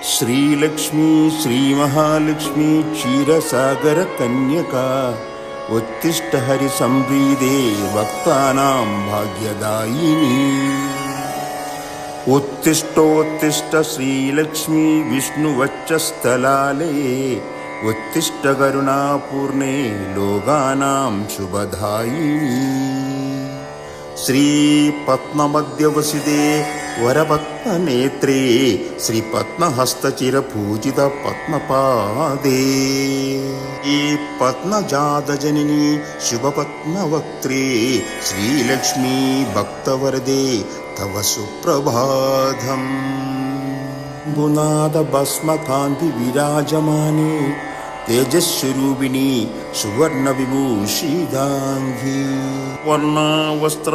श्रीलक्ष्मी श्रीमहालक्ष्मी क्षीरसागर कन्यका उत्तिष्ठ हरिसंप्रीदे भक्तानां भाग्यदायिनी। उत्तिष्ठोत्तिष्ठ श्रीलक्ष्मी विष्णुवक्षस्थलालये उत्तिष्ठ करुणापूर्णे लोकानां शुभदायिनी। श्रीपद्ममध्यवसिते वरपद्मनेत्रे श्रीपद्महस्तचिरपूजित पद्मपादे पद्मजातजननी शुभपद्मवक्त्रे श्रीलक्ष्मी भक्तवरदे तव सुप्रभातम्। बुनाद भस्मकान्ति विराजमाने तेजस्वरूपिणी सुवर्णविभूषिताङ्गी वर्णावस्त्र